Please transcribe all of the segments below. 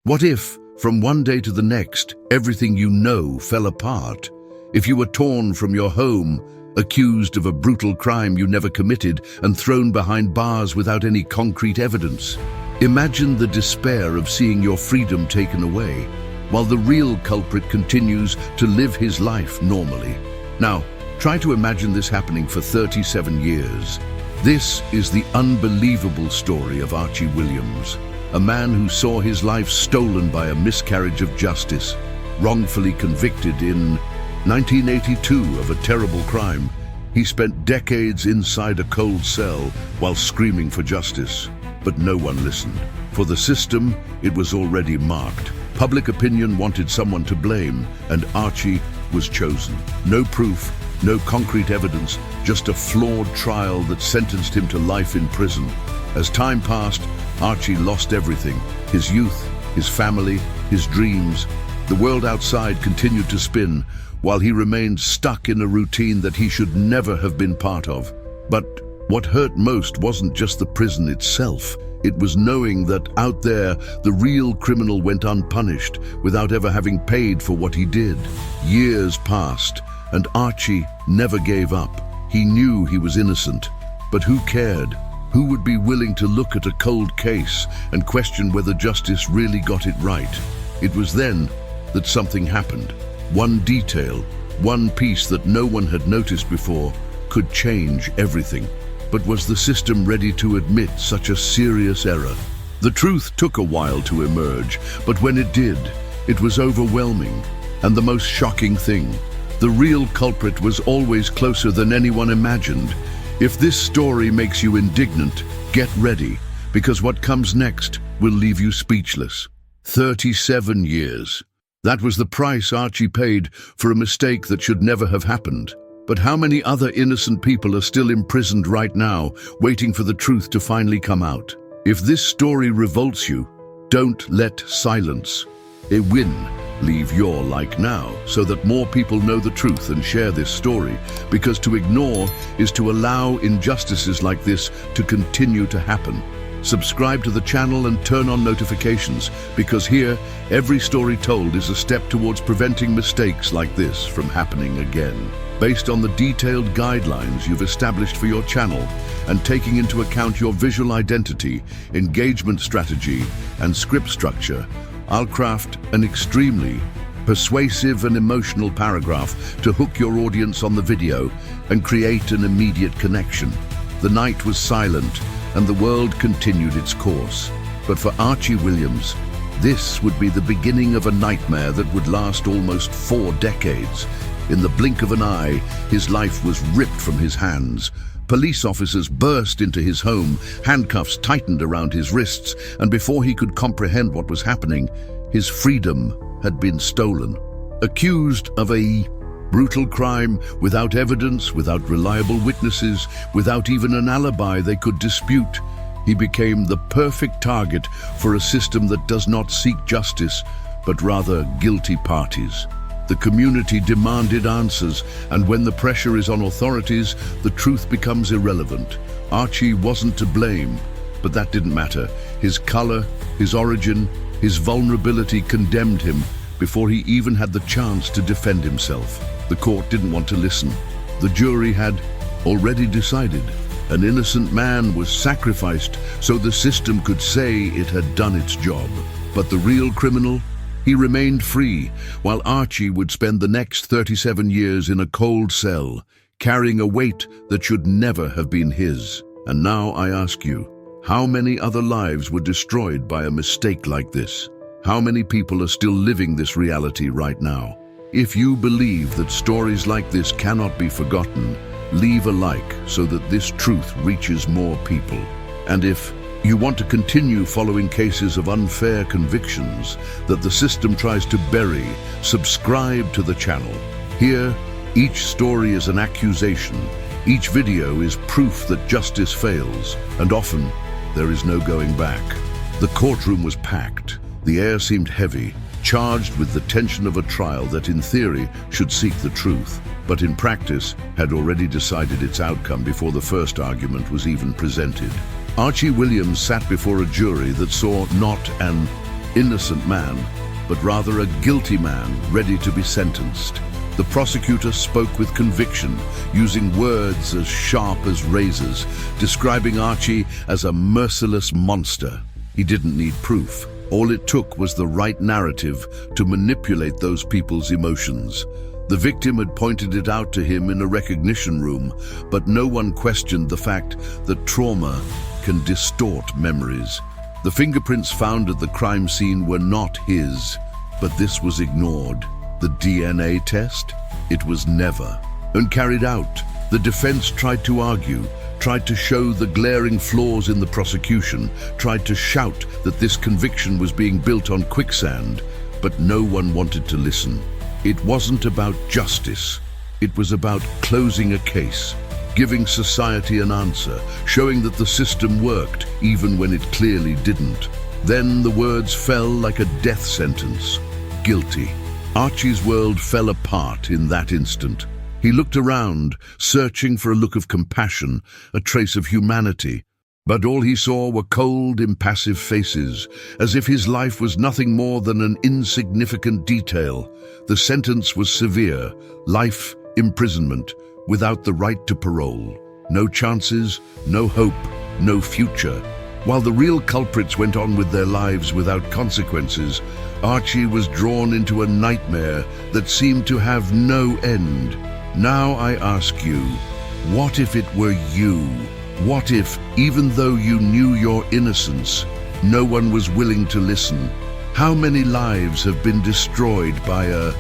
What if, from one day to the next, everything you know fell apart? If you were torn from your home, accused of a brutal crime you never committed, and thrown behind bars without any concrete evidence? Imagine the despair of seeing your freedom taken away, while the real culprit continues to live his life normally. Now, try to imagine this happening for 37 years. This is the unbelievable story of Archie Williams, a man who saw his life stolen by a miscarriage of justice, wrongfully convicted in 1982 of a terrible crime. He spent decades inside a cold cell while screaming for justice, but no one listened. For the system, it was already marked. Public opinion wanted someone to blame, and Archie was chosen. No proof, no concrete evidence, just a flawed trial that sentenced him to life in prison. As time passed, Archie lost everything: his youth, his family, his dreams. The world outside continued to spin, while he remained stuck in a routine that he should never have been part of. But what hurt most wasn't just the prison itself. It was knowing that out there, the real criminal went unpunished without ever having paid for what he did. Years passed, and Archie never gave up. He knew he was innocent, but who cared? Who would be willing to look at a cold case and question whether justice really got it right? It was then that something happened. One detail, one piece that no one had noticed before, could change everything. But was the system ready to admit such a serious error? The truth took a while to emerge, but when it did, it was overwhelming. And the most shocking thing, the real culprit was always closer than anyone imagined. If this story makes you indignant, get ready, because what comes next will leave you speechless. 37 years. That was the price Archie paid for a mistake that should never have happened. But how many other innocent people are still imprisoned right now, waiting for the truth to finally come out? If this story revolts you, don't let silence. A win. Leave your like now, so that more people know the truth and share this story, because to ignore is to allow injustices like this to continue to happen. Subscribe to the channel and turn on notifications, because here, every story told is a step towards preventing mistakes like this from happening again. Based on the detailed guidelines you've established for your channel, and taking into account your visual identity, engagement strategy, and script structure, I'll craft an extremely persuasive and emotional paragraph to hook your audience on the video and create an immediate connection. The night was silent, and the world continued its course. But for Archie Williams, this would be the beginning of a nightmare that would last almost 4 decades. In the blink of an eye, his life was ripped from his hands. Police officers burst into his home, handcuffs tightened around his wrists, and before he could comprehend what was happening, his freedom had been stolen. Accused of a brutal crime, without evidence, without reliable witnesses, without even an alibi they could dispute, he became the perfect target for a system that does not seek justice, but rather guilty parties. The community demanded answers, and when the pressure is on authorities, the truth becomes irrelevant. Archie wasn't to blame, but that didn't matter. His color, his origin, his vulnerability condemned him before he even had the chance to defend himself. The court didn't want to listen. The jury had already decided. An innocent man was sacrificed so the system could say it had done its job. But the real criminal? He remained free, while Archie would spend the next 37 years in a cold cell, carrying a weight that should never have been his. And now I ask you, how many other lives were destroyed by a mistake like this? How many people are still living this reality right now? If you believe that stories like this cannot be forgotten, leave a like so that this truth reaches more people. And if you want to continue following cases of unfair convictions that the system tries to bury, subscribe to the channel. Here, each story is an accusation. Each video is proof that justice fails, and often there is no going back. The courtroom was packed. The air seemed heavy, charged with the tension of a trial that in theory should seek the truth, but in practice had already decided its outcome before the first argument was even presented. Archie Williams sat before a jury that saw not an innocent man, but rather a guilty man ready to be sentenced. The prosecutor spoke with conviction, using words as sharp as razors, describing Archie as a merciless monster. He didn't need proof. All it took was the right narrative to manipulate those people's emotions. The victim had pointed it out to him in a recognition room, but no one questioned the fact that trauma can distort memories. The fingerprints found at the crime scene were not his, but this was ignored. The DNA test? It was never. And carried out, the defense tried to argue, tried to show the glaring flaws in the prosecution, tried to shout that this conviction was being built on quicksand, but no one wanted to listen. It wasn't about justice. It was about closing a case, giving society an answer, showing that the system worked even when it clearly didn't. Then the words fell like a death sentence. Guilty. Archie's world fell apart in that instant. He looked around, searching for a look of compassion, a trace of humanity. But all he saw were cold, impassive faces, as if his life was nothing more than an insignificant detail. The sentence was severe: life imprisonment, without the right to parole. No chances, no hope, no future. While the real culprits went on with their lives without consequences, Archie was drawn into a nightmare that seemed to have no end. Now I ask you, what if it were you? What if, even though you knew your innocence, no one was willing to listen? How many lives have been destroyed by a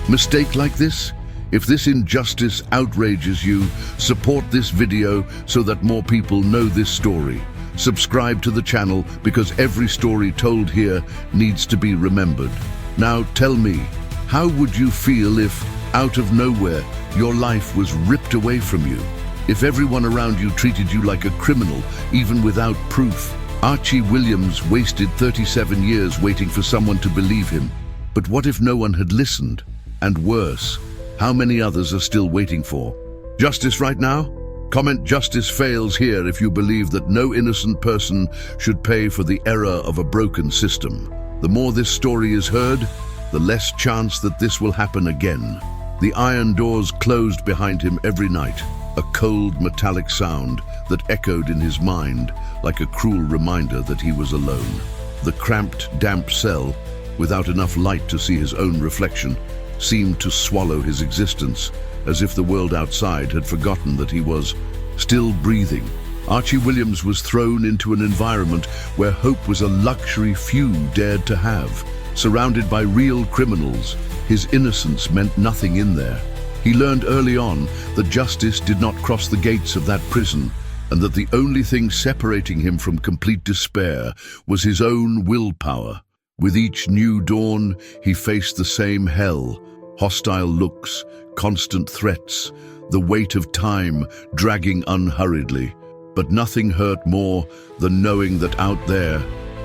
mistake like this? If this injustice outrages you, support this video so that more people know this story. Subscribe to the channel because every story told here needs to be remembered. Now tell me, how would you feel if, out of nowhere, your life was ripped away from you? If everyone around you treated you like a criminal, even without proof? Archie Williams wasted 37 years waiting for someone to believe him. But what if no one had listened? And worse, how many others are still waiting for justice right now? Comment "Justice fails" here if you believe that no innocent person should pay for the error of a broken system. The more this story is heard, the less chance that this will happen again. The iron doors closed behind him every night, a cold metallic sound that echoed in his mind like a cruel reminder that he was alone. The cramped, damp cell, without enough light to see his own reflection, seemed to swallow his existence, as if the world outside had forgotten that he was still breathing. Archie Williams was thrown into an environment where hope was a luxury few dared to have. Surrounded by real criminals, his innocence meant nothing in there. He learned early on that justice did not cross the gates of that prison, and that the only thing separating him from complete despair was his own willpower. With each new dawn, he faced the same hell: hostile looks, constant threats, the weight of time dragging unhurriedly. But nothing hurt more than knowing that out there,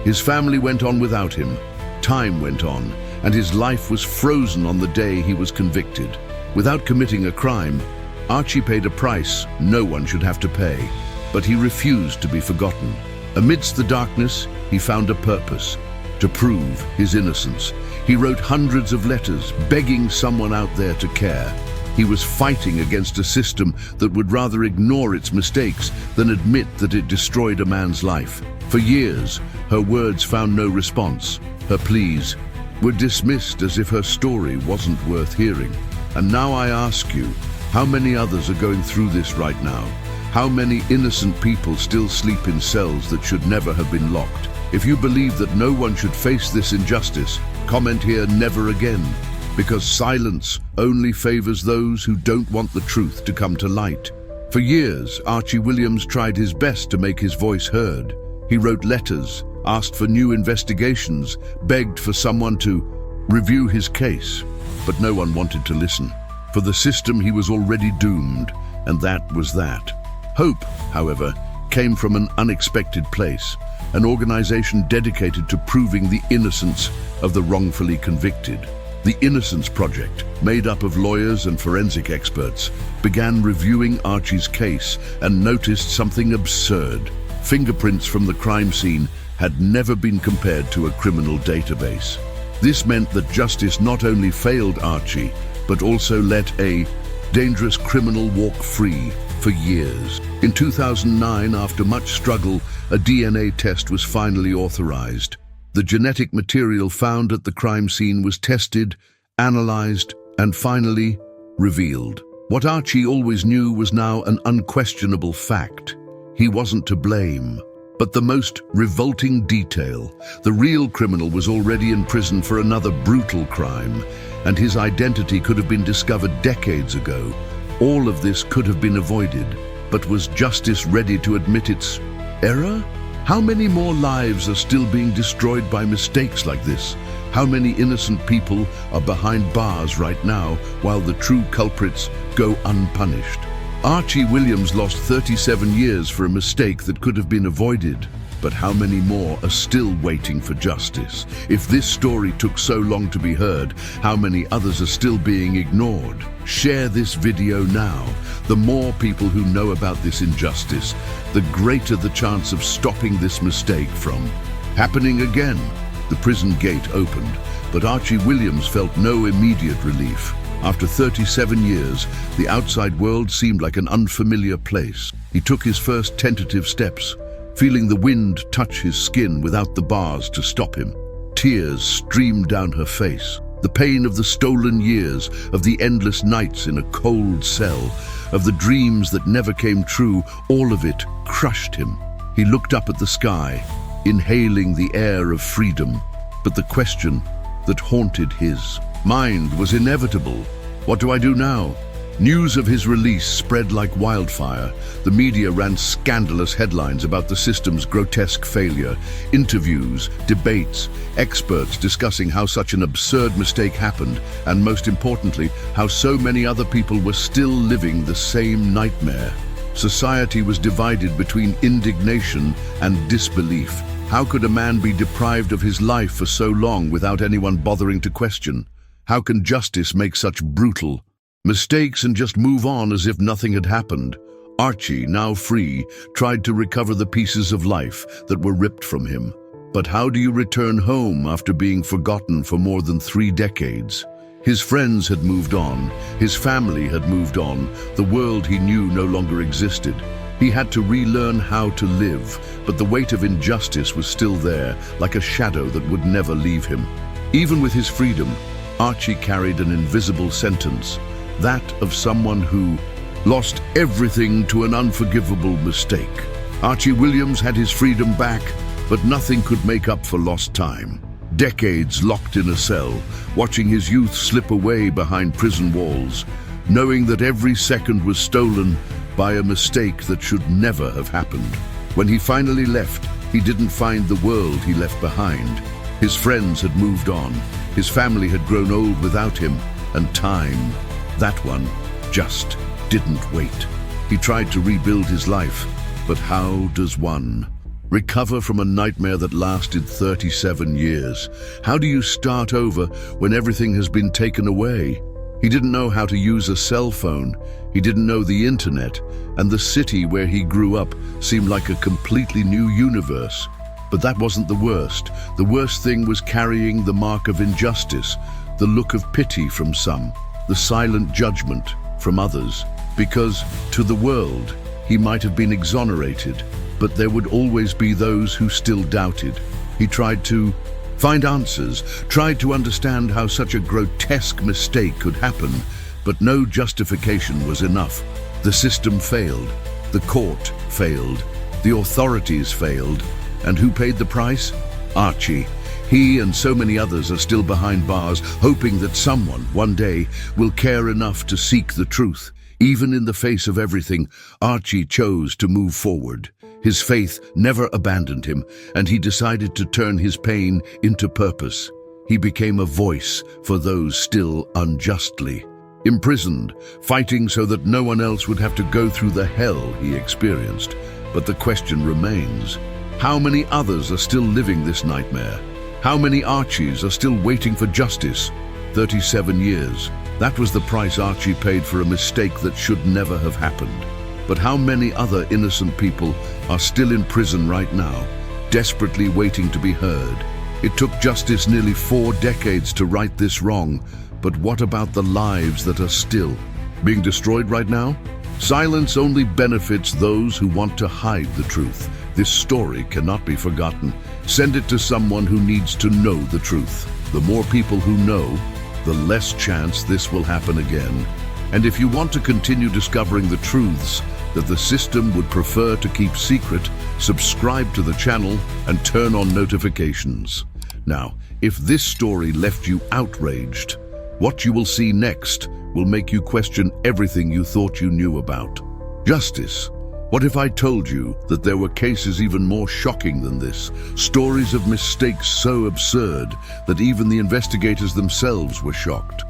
his family went on without him. Time went on, and his life was frozen on the day he was convicted. Without committing a crime, Archie paid a price no one should have to pay, but he refused to be forgotten. Amidst the darkness, he found a purpose: to prove his innocence. He wrote hundreds of letters, begging someone out there to care. He was fighting against a system that would rather ignore its mistakes than admit that it destroyed a man's life. For years, her words found no response. Her pleas were dismissed as if her story wasn't worth hearing. And now I ask you, how many others are going through this right now? How many innocent people still sleep in cells that should never have been locked? If you believe that no one should face this injustice, comment here "never again," because silence only favors those who don't want the truth to come to light. For years, Archie Williams tried his best to make his voice heard. He wrote letters, asked for new investigations, begged for someone to review his case, but no one wanted to listen. For the system, he was already doomed, and that was that. Hope, however, came from an unexpected place: an organization dedicated to proving the innocence of the wrongfully convicted. The Innocence Project, made up of lawyers and forensic experts, began reviewing Archie's case and noticed something absurd. Fingerprints from the crime scene had never been compared to a criminal database. This meant that justice not only failed Archie, but also let a dangerous criminal walk free for years. In 2009, after much struggle, a DNA test was finally authorized. The genetic material found at the crime scene was tested, analyzed, and finally revealed. What Archie always knew was now an unquestionable fact. He wasn't to blame. But the most revolting detail, the real criminal was already in prison for another brutal crime, and his identity could have been discovered decades ago. All of this could have been avoided, but was justice ready to admit its error? How many more lives are still being destroyed by mistakes like this? How many innocent people are behind bars right now while the true culprits go unpunished? Archie Williams lost 37 years for a mistake that could have been avoided. But how many more are still waiting for justice? If this story took so long to be heard, how many others are still being ignored? Share this video now. The more people who know about this injustice, the greater the chance of stopping this mistake from happening again. The prison gate opened, but Archie Williams felt no immediate relief. After 37 years, the outside world seemed like an unfamiliar place. He took his first tentative steps, feeling the wind touch his skin without the bars to stop him. Tears streamed down her face. The pain of the stolen years, of the endless nights in a cold cell, of the dreams that never came true, all of it crushed him. He looked up at the sky, inhaling the air of freedom, but the question that haunted his mind was inevitable. What do I do now? News of his release spread like wildfire. The media ran scandalous headlines about the system's grotesque failure, interviews, debates, experts discussing how such an absurd mistake happened, and most importantly, how so many other people were still living the same nightmare. Society was divided between indignation and disbelief. How could a man be deprived of his life for so long without anyone bothering to question? How can justice make such brutal mistakes and just move on as if nothing had happened? Archie, now free, tried to recover the pieces of life that were ripped from him. But how do you return home after being forgotten for more than 3 decades? His friends had moved on, his family had moved on, the world he knew no longer existed. He had to relearn how to live, but the weight of injustice was still there, like a shadow that would never leave him. Even with his freedom, Archie carried an invisible sentence, that of someone who lost everything to an unforgivable mistake. Archie Williams had his freedom back, but nothing could make up for lost time. Decades locked in a cell, watching his youth slip away behind prison walls, knowing that every second was stolen by a mistake that should never have happened. When he finally left, he didn't find the world he left behind. His friends had moved on, his family had grown old without him, and time, that one, just didn't wait. He tried to rebuild his life, but how does one recover from a nightmare that lasted 37 years? How do you start over when everything has been taken away? He didn't know how to use a cell phone, he didn't know the internet, and the city where he grew up seemed like a completely new universe. But that wasn't the worst. The worst thing was carrying the mark of injustice, the look of pity from some, the silent judgment from others. Because to the world, he might have been exonerated, but there would always be those who still doubted. He tried to find answers, tried to understand how such a grotesque mistake could happen, but no justification was enough. The system failed, the court failed, the authorities failed, and who paid the price? Archie. He and so many others are still behind bars, hoping that someone, one day, will care enough to seek the truth. Even in the face of everything, Archie chose to move forward. His faith never abandoned him, and he decided to turn his pain into purpose. He became a voice for those still unjustly imprisoned, fighting so that no one else would have to go through the hell he experienced. But the question remains, how many others are still living this nightmare? How many Archies are still waiting for justice? 37 years. That was the price Archie paid for a mistake that should never have happened. But how many other innocent people are still in prison right now? desperately waiting to be heard. It took justice nearly 4 decades to right this wrong, but what about the lives that are still being destroyed right now? Silence only benefits those who want to hide the truth. This story cannot be forgotten. Send it to someone who needs to know the truth. The more people who know, the less chance this will happen again. And if you want to continue discovering the truths that the system would prefer to keep secret, subscribe to the channel and turn on notifications. Now, if this story left you outraged, what you will see next will make you question everything you thought you knew about. Justice. What if I told you that there were cases even more shocking than this? Stories of mistakes so absurd that even the investigators themselves were shocked.